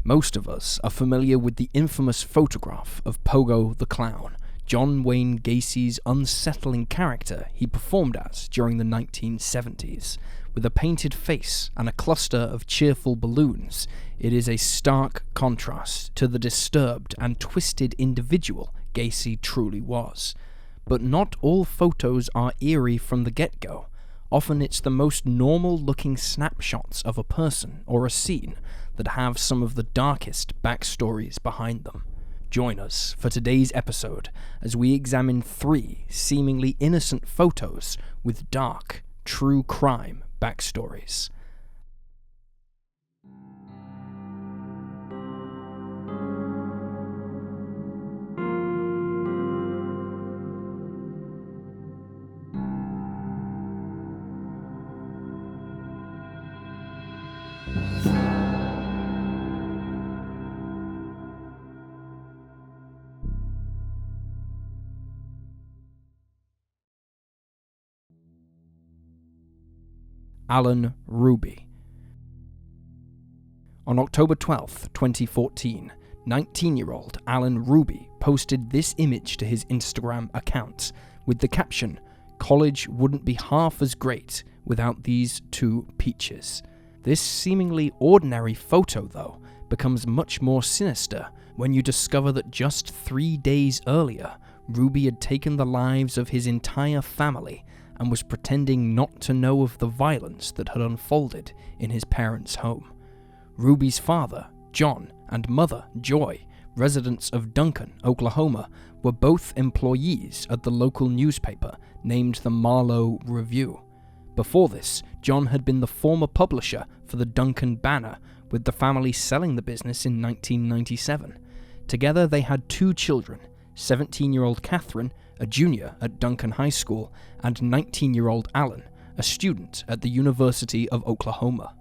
Most of us are familiar with the infamous photograph of Pogo the Clown, John Wayne Gacy's unsettling character he performed as during the 1970s. With a painted face and a cluster of cheerful balloons, it is a stark contrast to the disturbed and twisted individual Gacy truly was. But not all photos are eerie from the get-go. Often it's the most normal-looking snapshots of a person or a scene that have some of the darkest backstories behind them. Join us for today's episode as we examine 3 seemingly innocent photos with dark, true crime backstories. Alan Hruby. On October 12, 2014, 19-year-old Alan Hruby posted this image to his Instagram account with the caption, "College wouldn't be half as great without these 2 peaches." This seemingly ordinary photo, though, becomes much more sinister when you discover that just 3 days earlier, Hruby had taken the lives of his entire family and was pretending not to know of the violence that had unfolded in his parents' home. Hruby's father, John, and mother, Joy, residents of Duncan, Oklahoma, were both employees at the local newspaper named the Marlow Review. Before this, John had been the former publisher for the Duncan Banner, with the family selling the business in 1997. Together they had 2 children, 17-year-old Catherine, a junior at Duncan High School, and 19-year-old Alan, a student at the University of Oklahoma.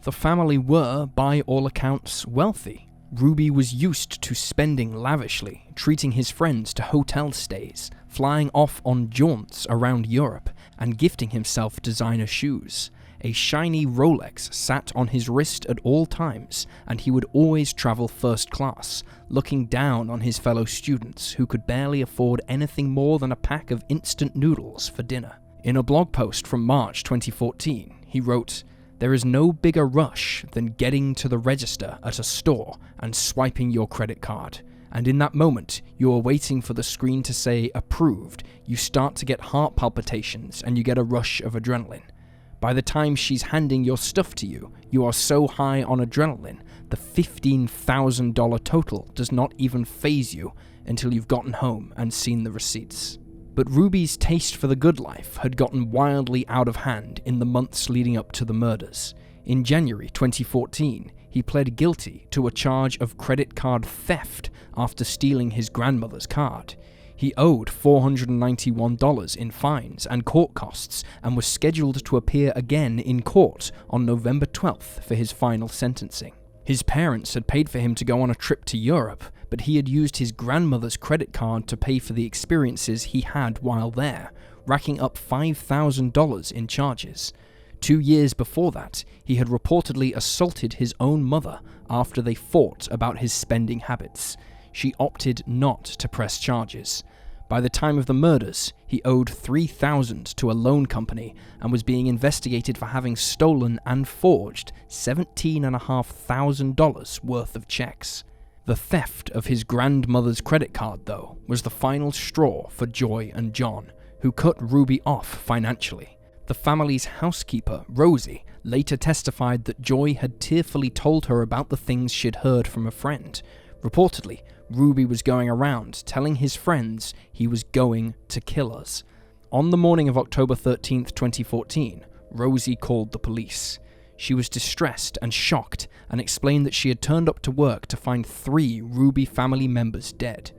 The family were, by all accounts, wealthy. Hruby was used to spending lavishly, treating his friends to hotel stays, flying off on jaunts around Europe, and gifting himself designer shoes. A shiny Rolex sat on his wrist at all times, and he would always travel first class, looking down on his fellow students who could barely afford anything more than a pack of instant noodles for dinner. In a blog post from March 2014, he wrote, "There is no bigger rush than getting to the register at a store and swiping your credit card. And in that moment, you are waiting for the screen to say approved, you start to get heart palpitations and you get a rush of adrenaline. By the time she's handing your stuff to you, you are so high on adrenaline, the $15,000 total does not even faze you until you've gotten home and seen the receipts." But Hruby's taste for the good life had gotten wildly out of hand in the months leading up to the murders. In January 2014, he pled guilty to a charge of credit card theft after stealing his grandmother's card. He owed $491 in fines and court costs and was scheduled to appear again in court on November 12th for his final sentencing. His parents had paid for him to go on a trip to Europe, but he had used his grandmother's credit card to pay for the experiences he had while there, racking up $5,000 in charges. 2 years before that, he had reportedly assaulted his own mother after they fought about his spending habits. She opted not to press charges. By the time of the murders, he owed $3,000 to a loan company and was being investigated for having stolen and forged $17,500 worth of checks. The theft of his grandmother's credit card, though, was the final straw for Joy and John, who cut Hruby off financially. The family's housekeeper, Rosie, later testified that Joy had tearfully told her about the things she'd heard from a friend. Reportedly, Hruby was going around telling his friends he was going to kill us. On the morning of October 13th, 2014, Rosie called the police. She was distressed and shocked and explained that she had turned up to work to find 3 Hruby family members dead.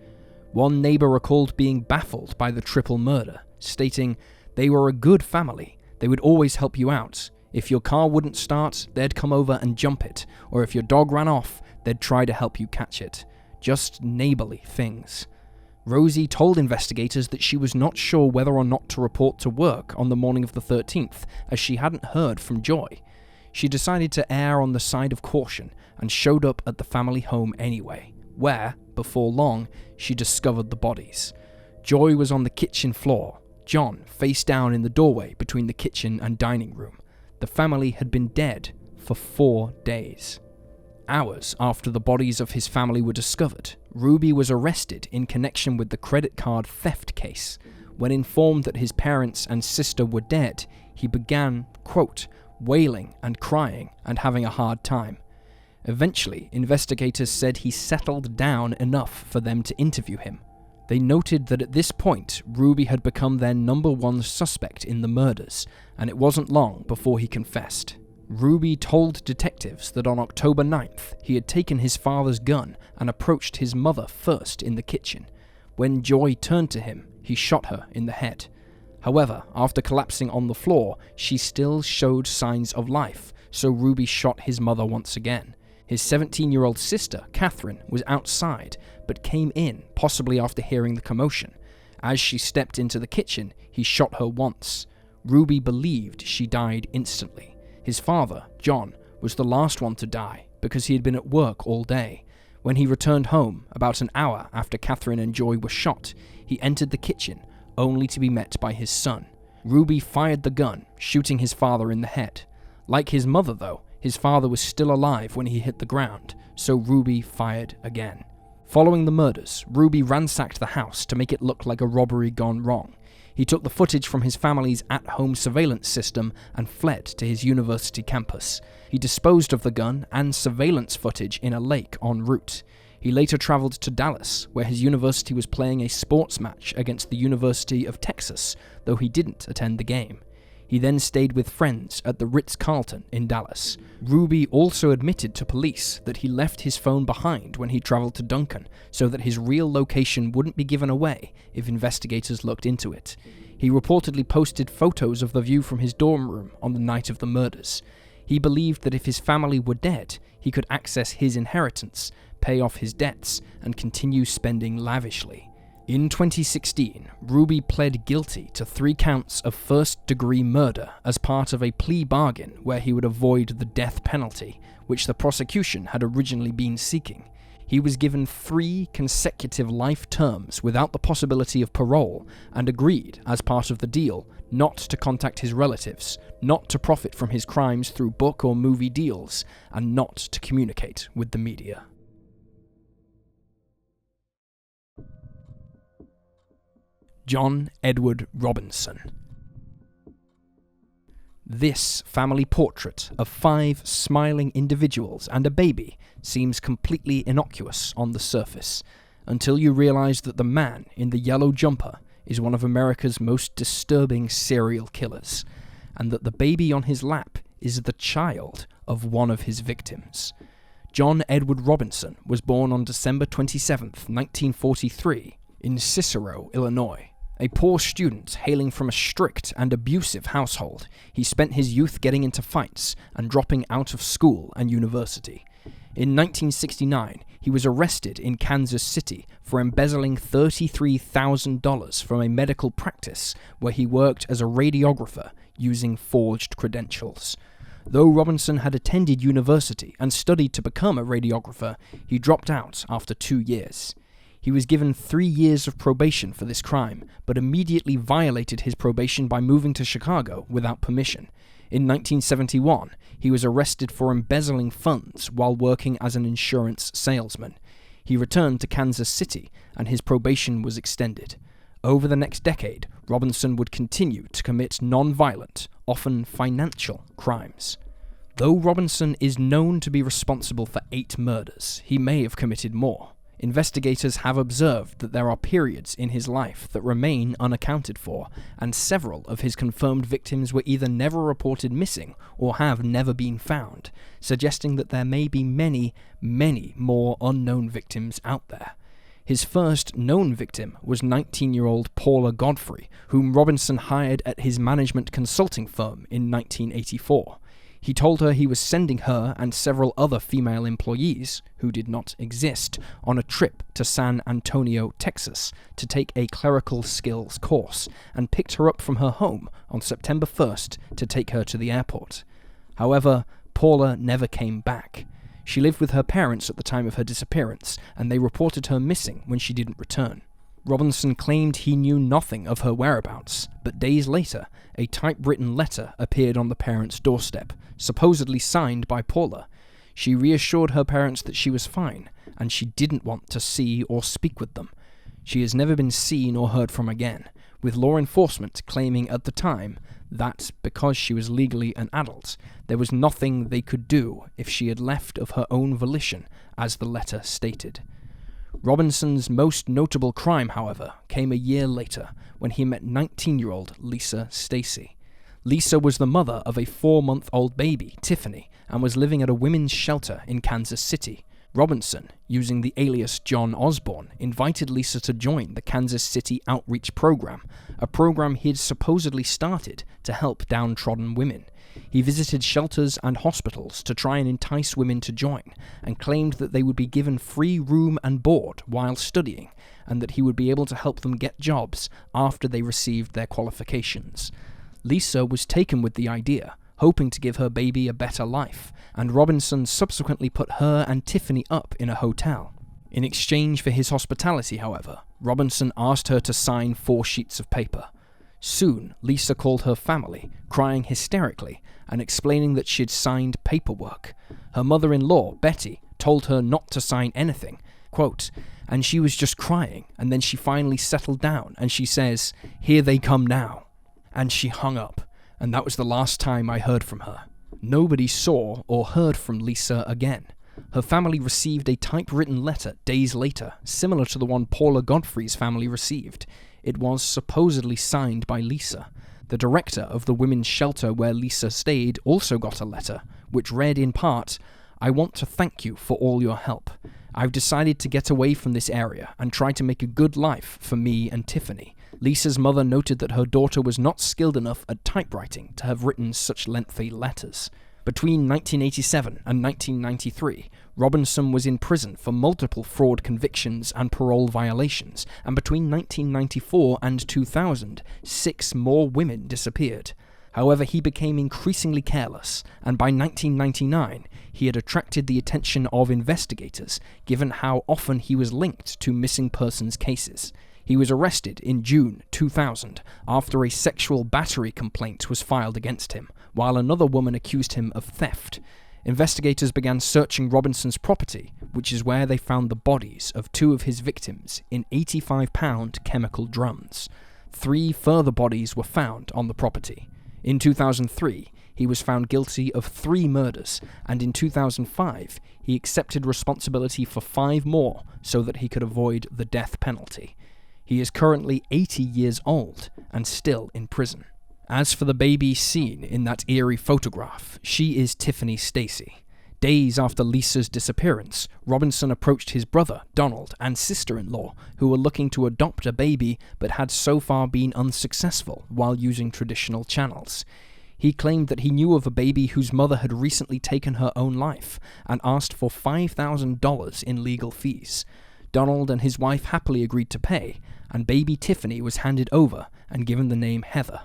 One neighbor recalled being baffled by the triple murder, stating, "They were a good family. They would always help you out. If your car wouldn't start, they'd come over and jump it, or if your dog ran off, they'd try to help you catch it. Just neighborly things." Rosie told investigators that she was not sure whether or not to report to work on the morning of the 13th, as she hadn't heard from Joy. she decided to err on the side of caution and showed up at the family home anyway, where, before long, she discovered the bodies. Joy was on the kitchen floor, John face down in the doorway between the kitchen and dining room. The family had been dead for 4 days. Hours after the bodies of his family were discovered, Hruby was arrested in connection with the credit card theft case. When informed that his parents and sister were dead, he began, quote, wailing and crying and having a hard time. Eventually, investigators said he settled down enough for them to interview him. They noted that at this point, Hruby had become their #1 suspect in the murders, and it wasn't long before he confessed. Hruby told detectives that on October 9th, he had taken his father's gun and approached his mother first in the kitchen. When Joy turned to him, he shot her in the head. However, after collapsing on the floor, she still showed signs of life, so Hruby shot his mother once again. His 17-year-old sister, Catherine, was outside, but came in, possibly after hearing the commotion. As she stepped into the kitchen, he shot her once. Hruby believed she died instantly. His father, John, was the last one to die because he had been at work all day. When he returned home, about an hour after Catherine and Joy were shot, he entered the kitchen, only to be met by his son. Hruby fired the gun, shooting his father in the head. Like his mother, though, his father was still alive when he hit the ground, so Hruby fired again. Following the murders, Hruby ransacked the house to make it look like a robbery gone wrong. He took the footage from his family's at-home surveillance system and fled to his university campus. He disposed of the gun and surveillance footage in a lake en route. He later traveled to Dallas, where his university was playing a sports match against the University of Texas, though he didn't attend the game. He then stayed with friends at the Ritz-Carlton in Dallas. Hruby also admitted to police that he left his phone behind when he traveled to Duncan, so that his real location wouldn't be given away if investigators looked into it. He reportedly posted photos of the view from his dorm room on the night of the murders. He believed that if his family were dead, he could access his inheritance, pay off his debts, and continue spending lavishly. In 2016, Hruby pled guilty to 3 counts of first-degree murder as part of a plea bargain where he would avoid the death penalty, which the prosecution had originally been seeking. He was given 3 consecutive life terms without the possibility of parole, and agreed, as part of the deal, not to contact his relatives, not to profit from his crimes through book or movie deals, and not to communicate with the media. John Edward Robinson. This family portrait of 5 smiling individuals and a baby seems completely innocuous on the surface, until you realize that the man in the yellow jumper is one of America's most disturbing serial killers, and that the baby on his lap is the child of one of his victims. John Edward Robinson was born on December 27, 1943, in Cicero, Illinois. A poor student hailing from a strict and abusive household, he spent his youth getting into fights and dropping out of school and university. In 1969, he was arrested in Kansas City for embezzling $33,000 from a medical practice where he worked as a radiographer using forged credentials. Though Robinson had attended university and studied to become a radiographer, he dropped out after 2 years. He was given 3 years of probation for this crime, but immediately violated his probation by moving to Chicago without permission. In 1971, he was arrested for embezzling funds while working as an insurance salesman. He returned to Kansas City, and his probation was extended. Over the next decade, Robinson would continue to commit non-violent, often financial, crimes. Though Robinson is known to be responsible for 8 murders, he may have committed more. Investigators have observed that there are periods in his life that remain unaccounted for, and several of his confirmed victims were either never reported missing or have never been found, suggesting that there may be many, many more unknown victims out there. His first known victim was 19-year-old Paula Godfrey, whom Robinson hired at his management consulting firm in 1984. He told her he was sending her and several other female employees, who did not exist, on a trip to San Antonio, Texas, to take a clerical skills course, and picked her up from her home on September 1st to take her to the airport. However, Paula never came back. She lived with her parents at the time of her disappearance, and they reported her missing when she didn't return. Robinson claimed he knew nothing of her whereabouts, but days later, a typewritten letter appeared on the parents' doorstep, supposedly signed by Paula. She reassured her parents that she was fine, and she didn't want to see or speak with them. She has never been seen or heard from again, with law enforcement claiming at the time that, because she was legally an adult, there was nothing they could do if she had left of her own volition, as the letter stated. Robinson's most notable crime, however, came a year later when he met 19-year-old Lisa Stacy. Lisa was the mother of a 4-month-old baby, Tiffany, and was living at a women's shelter in Kansas City. Robinson, using the alias John Osborne, invited Lisa to join the Kansas City Outreach Program, a program he'd supposedly started to help downtrodden women. He visited shelters and hospitals to try and entice women to join, and claimed that they would be given free room and board while studying, and that he would be able to help them get jobs after they received their qualifications. Lisa was taken with the idea, hoping to give her baby a better life, and Robinson subsequently put her and Tiffany up in a hotel. In exchange for his hospitality, however, Robinson asked her to sign 4 sheets of paper. Soon, Lisa called her family, crying hysterically and explaining that she'd signed paperwork. Her mother-in-law, Betty, told her not to sign anything, quote, and she was just crying, and then she finally settled down and she says, "Here they come now." And she hung up, and that was the last time I heard from her. Nobody saw or heard from Lisa again. Her family received a typewritten letter days later, similar to the one Paula Godfrey's family received. It was supposedly signed by Lisa. The director of the women's shelter where Lisa stayed also got a letter, which read in part, "I want to thank you for all your help. I've decided to get away from this area and try to make a good life for me and Tiffany." Lisa's mother noted that her daughter was not skilled enough at typewriting to have written such lengthy letters. Between 1987 and 1993, Robinson was in prison for multiple fraud convictions and parole violations, and between 1994 and 2000, 6 more women disappeared. However, he became increasingly careless, and by 1999, he had attracted the attention of investigators, given how often he was linked to missing persons cases. He was arrested in June 2000 after a sexual battery complaint was filed against him, while another woman accused him of theft. Investigators began searching Robinson's property, which is where they found the bodies of 2 of his victims in 85-pound chemical drums. 3 further bodies were found on the property. In 2003, he was found guilty of 3 murders, and in 2005, he accepted responsibility for 5 more so that he could avoid the death penalty. He is currently 80 years old and still in prison. As for the baby seen in that eerie photograph, she is Tiffany Stacy. Days after Lisa's disappearance, Robinson approached his brother, Donald, and sister-in-law, who were looking to adopt a baby but had so far been unsuccessful while using traditional channels. He claimed that he knew of a baby whose mother had recently taken her own life and asked for $5,000 in legal fees. Donald and his wife happily agreed to pay, and baby Tiffany was handed over and given the name Heather.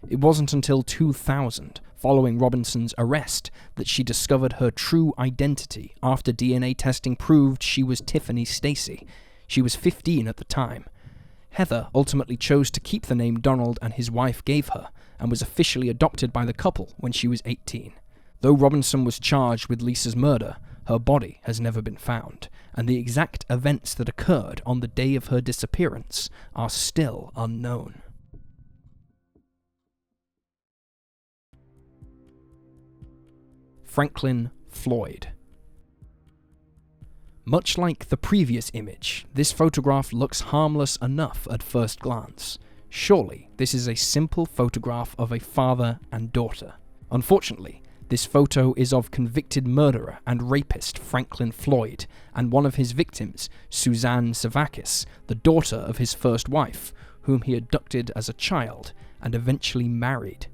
It wasn't until 2000, following Robinson's arrest, that she discovered her true identity after DNA testing proved she was Tiffany Stacy. She was 15 at the time. Heather ultimately chose to keep the name Donald and his wife gave her, and was officially adopted by the couple when she was 18. Though Robinson was charged with Lisa's murder, her body has never been found, and the exact events that occurred on the day of her disappearance are still unknown. Franklin Floyd. Much like the previous image, this photograph looks harmless enough at first glance. Surely, this is a simple photograph of a father and daughter. Unfortunately, this photo is of convicted murderer and rapist Franklin Floyd and one of his victims, Suzanne Savakis, the daughter of his first wife, whom he abducted as a child and eventually married.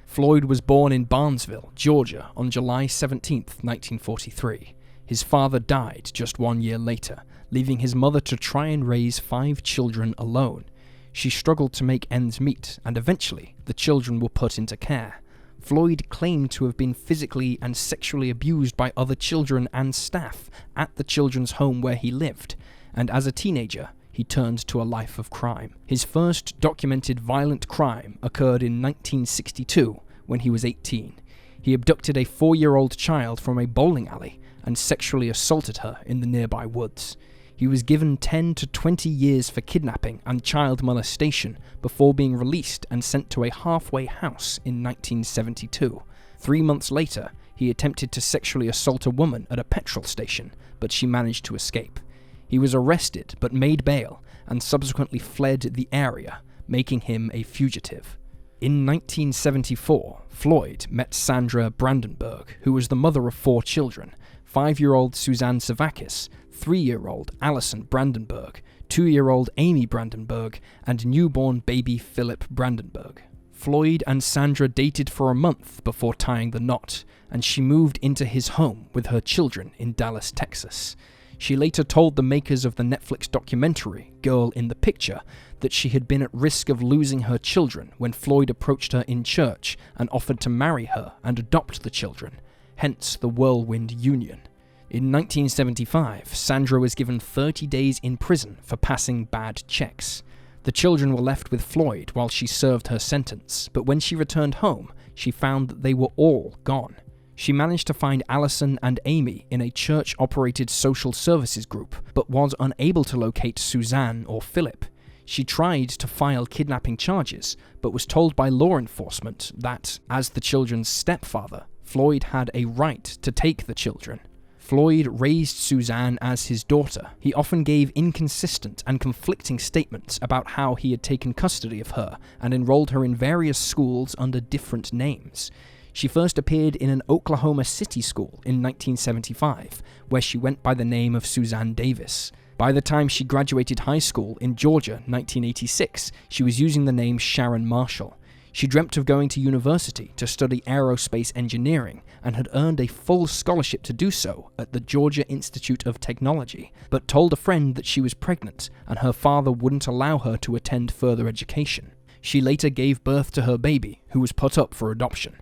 Floyd was born in Barnesville, Georgia, on July 17, 1943. His father died just 1 year later, leaving his mother to try and raise 5 children alone. She struggled to make ends meet, and eventually the children were put into care. Floyd claimed to have been physically and sexually abused by other children and staff at the children's home where he lived, and as a teenager, he turned to a life of crime. His first documented violent crime occurred in 1962 when he was 18. He abducted a 4-year-old child from a bowling alley and sexually assaulted her in the nearby woods. He was given 10 to 20 years for kidnapping and child molestation before being released and sent to a halfway house in 1972. 3 months later, he attempted to sexually assault a woman at a petrol station, but she managed to escape. He was arrested but made bail and subsequently fled the area, making him a fugitive. In 1974, Floyd met Sandra Brandenburg, who was the mother of 4 children: 5-year-old Suzanne Savakis, 3-year-old Allison Brandenburg, 2-year-old Amy Brandenburg, and newborn baby Philip Brandenburg. Floyd and Sandra dated for a month before tying the knot, and she moved into his home with her children in Dallas, Texas. She later told the makers of the Netflix documentary Girl in the Picture that she had been at risk of losing her children when Floyd approached her in church and offered to marry her and adopt the children, hence the whirlwind union. In 1975, Sandra was given 30 days in prison for passing bad checks. The children were left with Floyd while she served her sentence, but when she returned home, she found that they were all gone. She managed to find Allison and Amy in a church-operated social services group, but was unable to locate Suzanne or Philip. She tried to file kidnapping charges, but was told by law enforcement that, as the children's stepfather, Floyd had a right to take the children. Floyd raised Suzanne as his daughter. He often gave inconsistent and conflicting statements about how he had taken custody of her and enrolled her in various schools under different names. She first appeared in an Oklahoma City school in 1975, where she went by the name of Suzanne Davis. By the time she graduated high school in Georgia, 1986, she was using the name Sharon Marshall. She dreamt of going to university to study aerospace engineering and had earned a full scholarship to do so at the Georgia Institute of Technology, but told a friend that she was pregnant and her father wouldn't allow her to attend further education. She later gave birth to her baby, who was put up for adoption.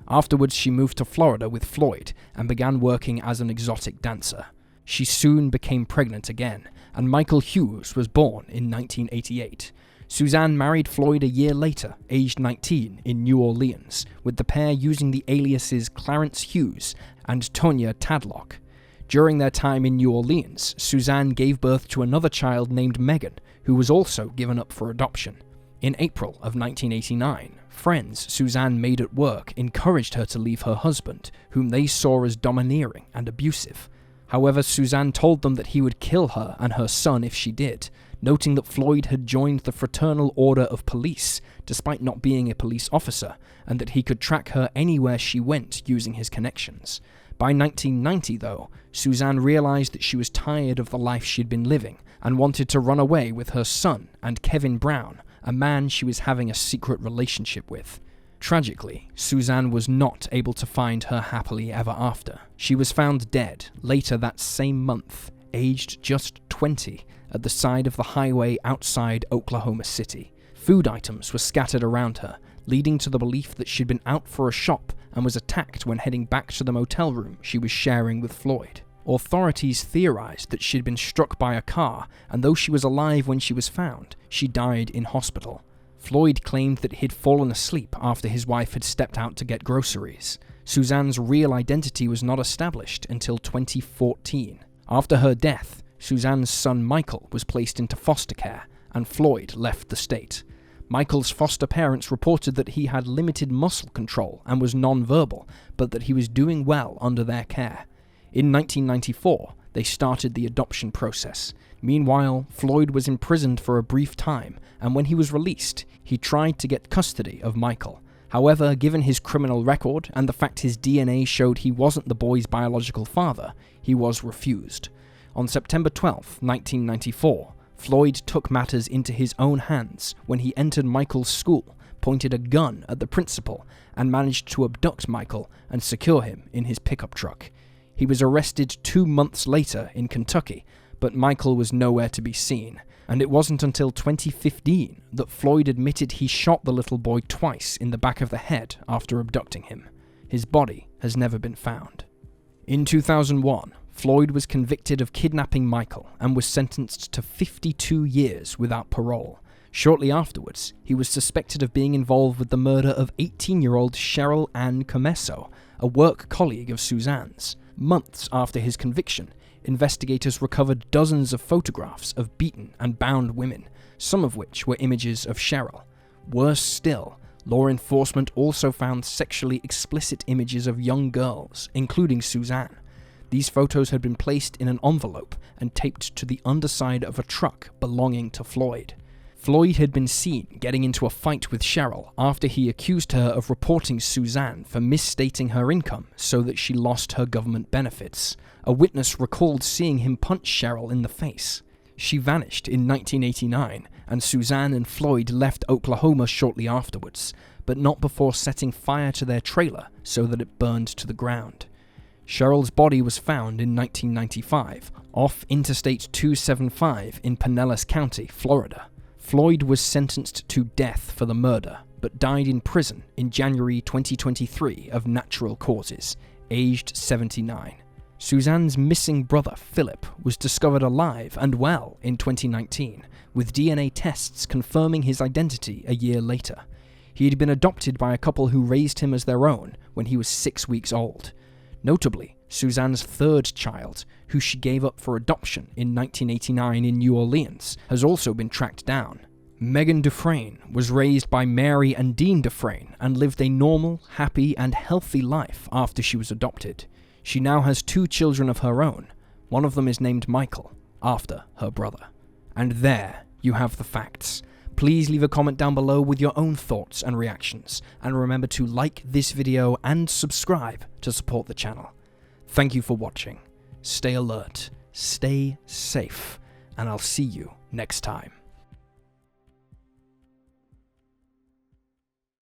Afterwards, she moved to Florida with Floyd and began working as an exotic dancer. She soon became pregnant again, and Michael Hughes was born in 1988. Suzanne married Floyd a year later, aged 19, in New Orleans, with the pair using the aliases Clarence Hughes and Tonya Tadlock. During their time in New Orleans, Suzanne gave birth to another child named Megan, who was also given up for adoption. In April of 1989, friends Suzanne made at work encouraged her to leave her husband, whom they saw as domineering and abusive. However, Suzanne told them that he would kill her and her son if she did, noting that Floyd had joined the Fraternal Order of Police, despite not being a police officer, and that he could track her anywhere she went using his connections. By 1990, though, Suzanne realized that she was tired of the life she'd been living and wanted to run away with her son and Kevin Brown, a man she was having a secret relationship with. Tragically, Suzanne was not able to find her happily ever after. She was found dead later that same month, aged just 20, at the side of the highway outside Oklahoma City. Food items were scattered around her, leading to the belief that she'd been out for a shop and was attacked when heading back to the motel room she was sharing with Floyd. Authorities theorized that she'd been struck by a car, and though she was alive when she was found, she died in hospital. Floyd claimed that he'd fallen asleep after his wife had stepped out to get groceries. Suzanne's real identity was not established until 2014. After her death, Suzanne's son Michael was placed into foster care, and Floyd left the state. Michael's foster parents reported that he had limited muscle control and was non-verbal, but that he was doing well under their care. In 1994, they started the adoption process. Meanwhile, Floyd was imprisoned for a brief time, and when he was released, he tried to get custody of Michael. However, given his criminal record and the fact his DNA showed he wasn't the boy's biological father, he was refused. On September 12, 1994, Floyd took matters into his own hands when he entered Michael's school, pointed a gun at the principal, and managed to abduct Michael and secure him in his pickup truck. He was arrested 2 months later in Kentucky, but Michael was nowhere to be seen. And it wasn't until 2015 that Floyd admitted he shot the little boy twice in the back of the head after abducting him. His body has never been found. In 2001, Floyd was convicted of kidnapping Michael and was sentenced to 52 years without parole. Shortly afterwards, he was suspected of being involved with the murder of 18-year-old Cheryl Ann Comesso, a work colleague of Suzanne's. Months after his conviction, investigators recovered dozens of photographs of beaten and bound women, some of which were images of Cheryl. Worse still, law enforcement also found sexually explicit images of young girls, including Suzanne. These photos had been placed in an envelope and taped to the underside of a truck belonging to Floyd. Floyd had been seen getting into a fight with Cheryl after he accused her of reporting Suzanne for misstating her income so that she lost her government benefits. A witness recalled seeing him punch Cheryl in the face. She vanished in 1989, and Suzanne and Floyd left Oklahoma shortly afterwards, but not before setting fire to their trailer so that it burned to the ground. Cheryl's body was found in 1995, off Interstate 275 in Pinellas County, Florida. Floyd was sentenced to death for the murder, but died in prison in January 2023 of natural causes, aged 79. Suzanne's missing brother, Philip, was discovered alive and well in 2019, with DNA tests confirming his identity a year later. He had been adopted by a couple who raised him as their own when he was 6 weeks old. Notably, Suzanne's third child, who she gave up for adoption in 1989 in New Orleans, has also been tracked down. Megan Dufresne was raised by Mary and Dean Dufresne and lived a normal, happy, and healthy life after she was adopted. She now has 2 children of her own. One of them is named Michael, after her brother. And there you have the facts. Please leave a comment down below with your own thoughts and reactions, and remember to like this video and subscribe to support the channel. Thank you for watching. Stay alert, stay safe, and I'll see you next time.